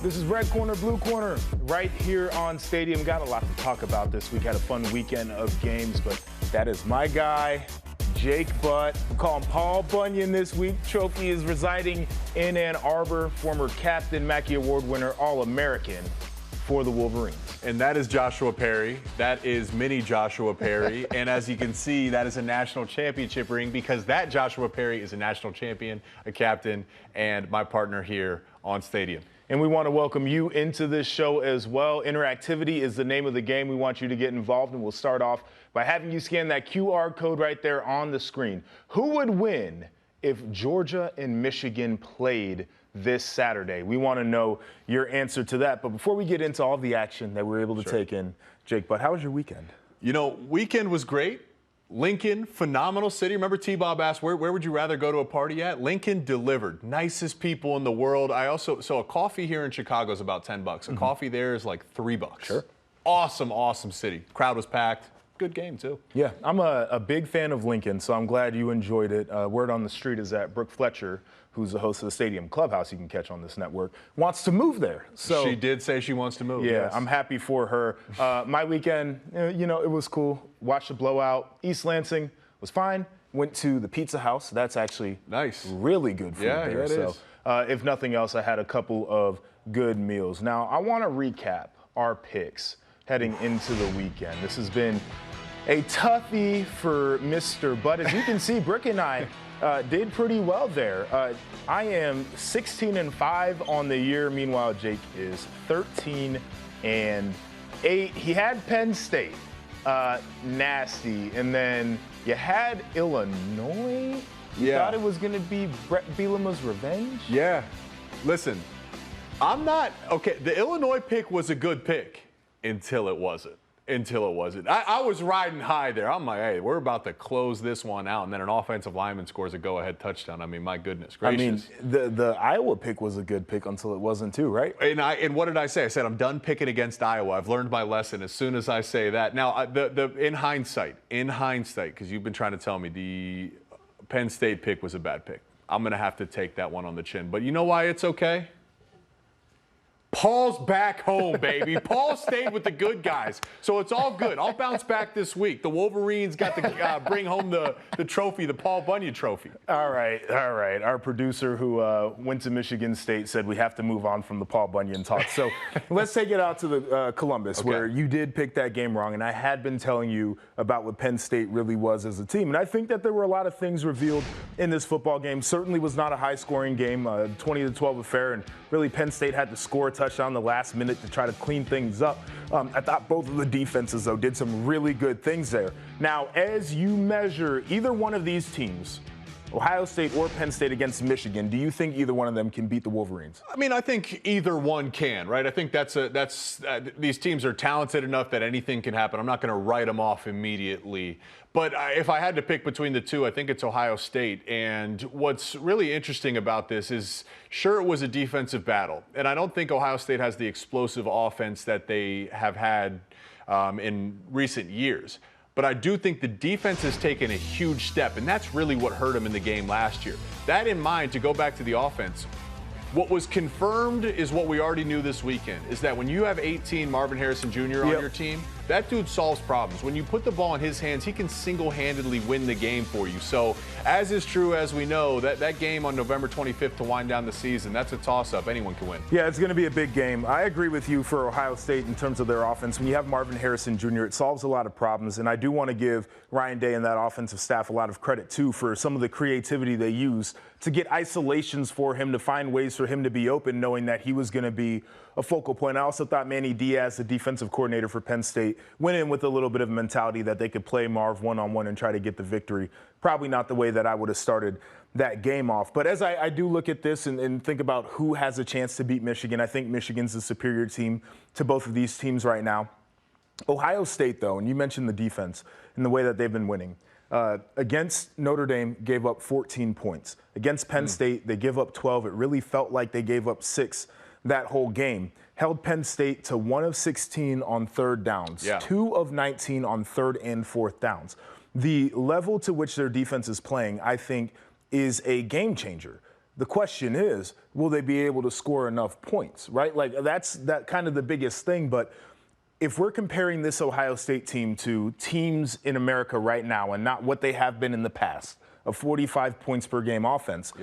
This is Red Corner, Blue Corner, right here on Stadium. Got a lot to talk about this week. Had a fun weekend of games, but that is my guy, Jake Butt. We call him Paul Bunyan this week. Trophy is residing in Ann Arbor. Former captain, Mackey Award winner, All-American for the Wolverines. And that is Joshua Perry. That is mini Joshua Perry. And as you can see, that is a national championship ring because that Joshua Perry is a national champion, a captain, and my partner here on Stadium. And we want to welcome you into this show as well. Interactivity is the name of the game. We want you to get involved, and we'll start off by having you scan that QR code right there on the screen. Who would win if Georgia and Michigan played this Saturday? We want to know your answer to that. But before we get into all the action that we were able to take in, Jake Butt, how was your weekend? You know, weekend was great. Lincoln, phenomenal city. Remember T-Bob asked, where would you rather go to a party at? Lincoln delivered. Nicest people in the world. So a coffee here in Chicago is about $10. A coffee there is like $3. Sure. Awesome, awesome city. Crowd was packed. Good game, too. Yeah, I'm a big fan of Lincoln, so I'm glad you enjoyed it. Word on the street is that Brooke Fletcher, who's the host of the Stadium Clubhouse you can catch on this network, wants to move there. So she did say she wants to move. Yeah, yes. I'm happy for her. My weekend, you know, it was cool. Watched the blowout. East Lansing was fine. Went to the Pizza House. That's actually nice. Really good food there. Yeah, it is. If nothing else, I had a couple of good meals. Now, I want to recap our picks heading into the weekend. This has been a toughie for Mr. Butt. As you can see, Brick and I did pretty well there. I am 16-5 on the year. Meanwhile, Jake is 13-8. He had Penn State, nasty, and then you had Illinois. You thought it was going to be Brett Bielema's revenge? Yeah. Listen, I'm not okay. The Illinois pick was a good pick until it wasn't. I was riding high there. I'm like, hey, we're about to close this one out, and then an offensive lineman scores a go-ahead touchdown. I mean, my goodness gracious. I mean, the Iowa pick was a good pick until it wasn't too, right? And what did I say? I said I'm done picking against Iowa. I've learned my lesson as soon as I say that. Now, in hindsight, because you've been trying to tell me the Penn State pick was a bad pick. I'm going to have to take that one on the chin. But you know why it's okay? Paul's back home, baby. Paul stayed with the good guys, so it's all good. I'll bounce back this week. The Wolverines got to bring home the trophy, the Paul Bunyan trophy. All right. Our producer who went to Michigan State said we have to move on from the Paul Bunyan talk. So let's take it out to the Columbus, where you did pick that game wrong, and I had been telling you about what Penn State really was as a team. And I think that there were a lot of things revealed in this football game. Certainly was not a high-scoring game, 20-12 affair, and really Penn State had to score a touchdown the last minute to try to clean things up. I thought both of the defenses, though, did some really good things there. Now, as you measure either one of these teams, Ohio State or Penn State against Michigan, do you think either one of them can beat the Wolverines? I mean, I think either one can, right? I think these teams are talented enough that anything can happen. I'm not going to write them off immediately. But if I had to pick between the two, I think it's Ohio State. And what's really interesting about this is, sure, it was a defensive battle. And I don't think Ohio State has the explosive offense that they have had in recent years. But I do think the defense has taken a huge step, and that's really what hurt them in the game last year. That in mind, to go back to the offense, what was confirmed is what we already knew this weekend, is that when you have 18 Marvin Harrison Jr. on your team, that dude solves problems. When you put the ball in his hands, he can single-handedly win the game for you. So, as is true as we know, that game on November 25th to wind down the season, that's a toss-up. Anyone can win. Yeah, it's going to be a big game. I agree with you for Ohio State in terms of their offense. When you have Marvin Harrison Jr., it solves a lot of problems, and I do want to give Ryan Day and that offensive staff a lot of credit, too, for some of the creativity they use to get isolations for him, to find ways for him to be open, knowing that he was going to be a focal point. I also thought Manny Diaz, the defensive coordinator for Penn State, went in with a little bit of mentality that they could play Marv one-on-one and try to get the victory. Probably not the way that I would have started that game off. But as I do look at this and think about who has a chance to beat Michigan, I think Michigan's the superior team to both of these teams right now. Ohio State, though, and you mentioned the defense and the way that they've been winning. Against Notre Dame, gave up 14 points. Against Penn State, they give up 12. It really felt like they gave up 6 that whole game. Held Penn State to 1 of 16 on third downs, 2 of 19 on third and fourth downs. The level to which their defense is playing, I think, is a game changer. The question is, will they be able to score enough points, right? Like that's kind of the biggest thing. But if we're comparing this Ohio State team to teams in America right now and not what they have been in the past, a 45 points per game offense,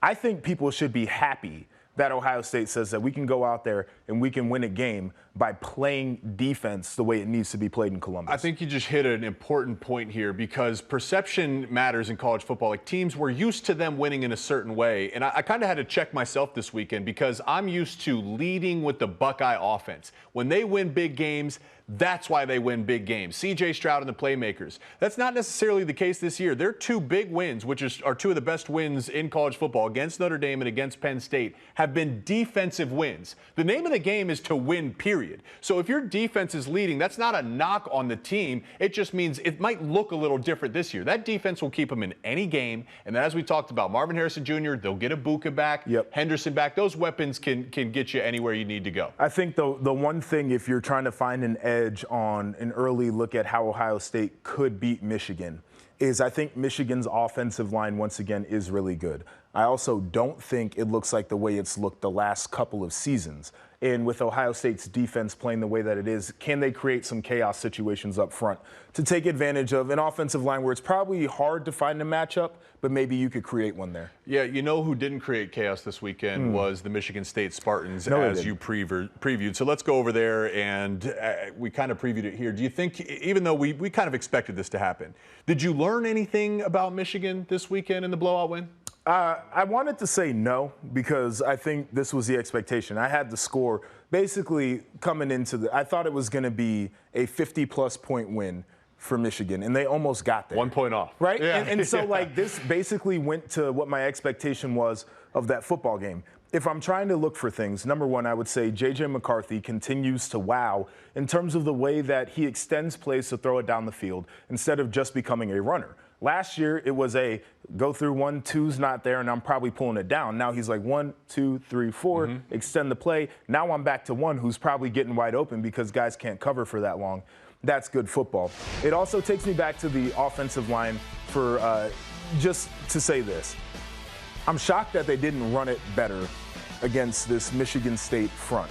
I think people should be happy that Ohio State says that we can go out there and we can win a game by playing defense the way it needs to be played in Columbus. I think you just hit an important point here because perception matters in college football. Like teams, we're used to them winning in a certain way. And I kind of had to check myself this weekend because I'm used to leading with the Buckeye offense. When they win big games, that's why they win big games. C.J. Stroud and the playmakers. That's not necessarily the case this year. Their two big wins, which are two of the best wins in college football against Notre Dame and against Penn State, have been defensive wins. The name of the game is to win, period. So if your defense is leading, that's not a knock on the team. It just means it might look a little different this year. That defense will keep them in any game. And then as we talked about, Marvin Harrison Jr., they'll get Ibuka back, Henderson back. Those weapons can get you anywhere you need to go. I think the one thing, if you're trying to find an edge on an early look at how Ohio State could beat Michigan, is I think Michigan's offensive line, once again, is really good. I also don't think it looks like the way it's looked the last couple of seasons. And with Ohio State's defense playing the way that it is, can they create some chaos situations up front to take advantage of an offensive line where it's probably hard to find a matchup, but maybe you could create one there? Yeah, you know who didn't create chaos this weekend was the Michigan State Spartans, as you previewed. So let's go over there, and we kind of previewed it here. Do you think, even though we kind of expected this to happen, did you learn anything about Michigan this weekend in the blowout win? I wanted to say no because I think this was the expectation. I had the score basically coming into I thought it was going to be a 50-plus point win for Michigan, and they almost got there. 1 point off. Right? Yeah. And so, like, this basically went to what my expectation was of that football game. If I'm trying to look for things, number one, I would say J.J. McCarthy continues to wow in terms of the way that he extends plays to throw it down the field instead of just becoming a runner. Last year, it was a go through 1, 2's not there, and I'm probably pulling it down. Now he's like 1, 2, 3, 4, extend the play. Now I'm back to 1 who's probably getting wide open because guys can't cover for that long. That's good football. It also takes me back to the offensive line for just to say this. I'm shocked that they didn't run it better against this Michigan State front.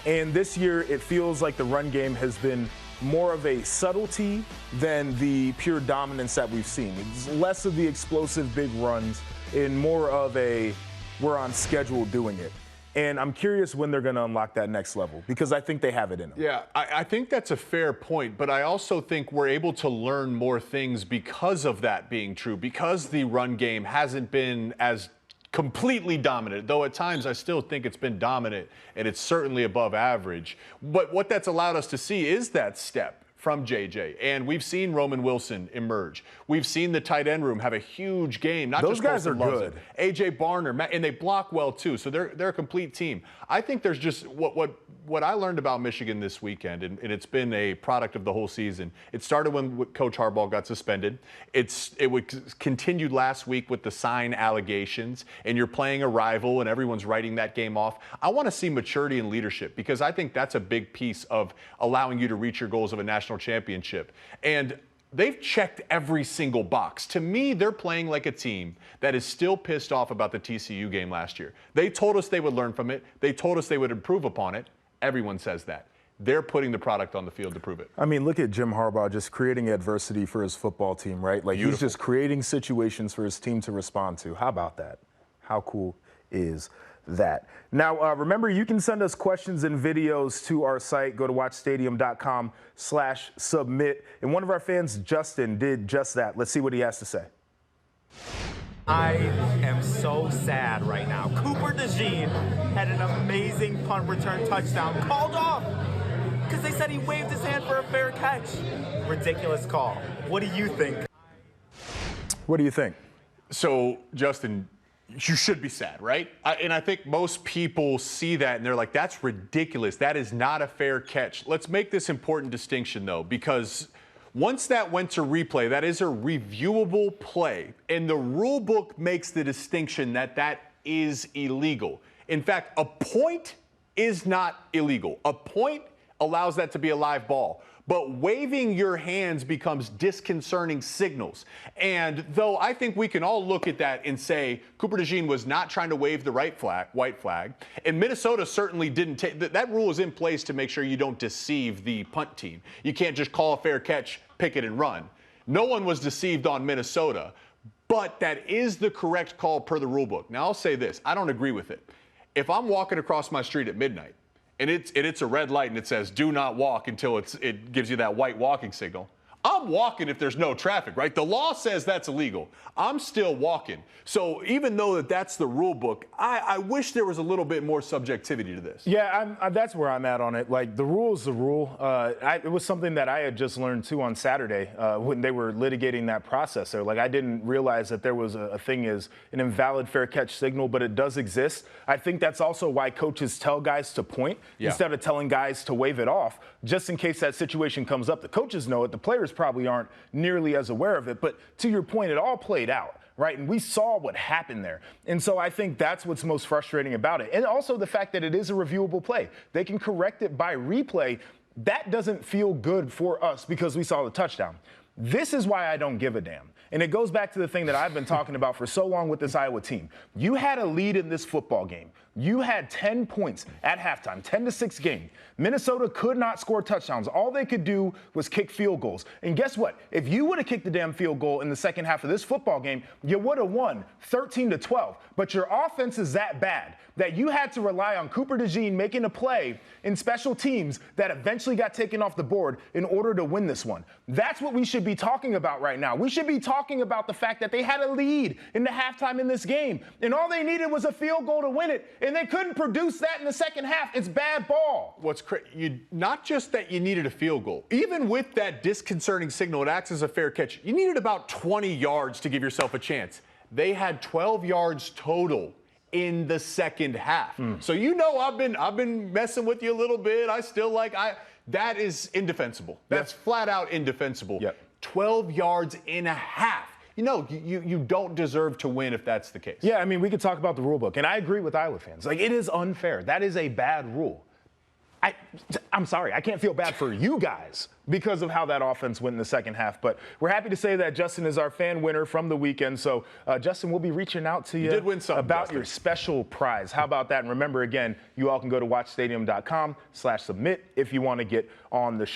And this year, it feels like the run game has been more of a subtlety than the pure dominance that we've seen. It's less of the explosive big runs and more of a we're on schedule doing it. And I'm curious when they're going to unlock that next level because I think they have it in them. Yeah, I think that's a fair point, but I also think we're able to learn more things because of that being true, because the run game hasn't been as completely dominant, though at times I still think it's been dominant and it's certainly above average. But what that's allowed us to see is that step from JJ. And we've seen Roman Wilson emerge. We've seen the tight end room have a huge game. Not Those just guys are good. AJ Barner, and they block well too. So they're a complete team. I think there's just what I learned about Michigan this weekend, and it's been a product of the whole season. It started when Coach Harbaugh got suspended. It continued last week with the sign allegations, and you're playing a rival, and everyone's writing that game off. I want to see maturity and leadership because I think that's a big piece of allowing you to reach your goals of a national championship. And they've checked every single box. To me, they're playing like a team that is still pissed off about the TCU game last year. They told us they would learn from it. They told us they would improve upon it. Everyone says that. They're putting the product on the field to prove it. I mean, look at Jim Harbaugh just creating adversity for his football team, right? Like He's just creating situations for his team to respond to. How about that? How cool is that? Now, remember, you can send us questions and videos to our site. Go to watchstadium.com/submit. And one of our fans, Justin, did just that. Let's see what he has to say. I am so sad right now. Cooper DeJean had an amazing punt return touchdown called off because they said he waved his hand for a fair catch. Ridiculous call. What do you think? What do you think? So, Justin, you should be sad, right? And I think most people see that and they're like, that's ridiculous. That is not a fair catch. Let's make this important distinction, though, because once that went to replay, that is a reviewable play. And the rule book makes the distinction that that is illegal. In fact, a point is not illegal. A point allows that to be a live ball. But waving your hands becomes disconcerting signals. And though I think we can all look at that and say Cooper DeJean was not trying to wave the white flag, and Minnesota certainly didn't take that rule is in place to make sure you don't deceive the punt team. You can't just call a fair catch, pick it, and run. No one was deceived on Minnesota, but that is the correct call per the rule book. Now I'll say this, I don't agree with it. If I'm walking across my street at midnight, and it's a red light and it says do not walk until it gives you that white walking signal, I'm walking if there's no traffic, right? The law says that's illegal. I'm still walking. So even though that's the rule book, I wish there was a little bit more subjectivity to this. Yeah, that's where I'm at on it. Like, the rule is the rule. It was something that I had just learned, too, on Saturday when they were litigating that process there. Like, I didn't realize that there was a thing as an invalid fair catch signal, but it does exist. I think that's also why coaches tell guys to point instead of telling guys to wave it off, just in case that situation comes up. The coaches know it. The players probably aren't nearly as aware of it. But to your point, it all played out, right? And we saw what happened there. And so I think that's what's most frustrating about it. And also the fact that it is a reviewable play. They can correct it by replay. That doesn't feel good for us because we saw the touchdown. This is why I don't give a damn. And it goes back to the thing that I've been talking about for so long with this Iowa team. You had a lead in this football game. You had 10 points at halftime, 10-6 game. Minnesota could not score touchdowns. All they could do was kick field goals. And guess what? If you would have kicked the damn field goal in the second half of this football game, you would have won 13-12. But your offense is that bad that you had to rely on Cooper DeJean making a play in special teams that eventually got taken off the board in order to win this one. That's what we should be talking about right now. We should be talking about the fact that they had a lead in the halftime in this game, and all they needed was a field goal to win it, and they couldn't produce that in the second half. It's bad ball. What's crazy, not just that you needed a field goal. Even with that disconcerting signal, it acts as a fair catch. You needed about 20 yards to give yourself a chance. They had 12 yards total in the second half. So I've been messing with you a little bit. That is indefensible. That's flat out indefensible. 12 yards and a half. You don't deserve to win if that's the case. Yeah, I mean, we could talk about the rule book, and I agree with Iowa fans. Like, it is unfair. That is a bad rule. I'm sorry, I can't feel bad for you guys because of how that offense went in the second half. But we're happy to say that Justin is our fan winner from the weekend. So, Justin, we'll be reaching out to you did win something, about Justin. your special prize. How about that? And remember, again, you all can go to watchstadium.com/submit if you want to get on the show.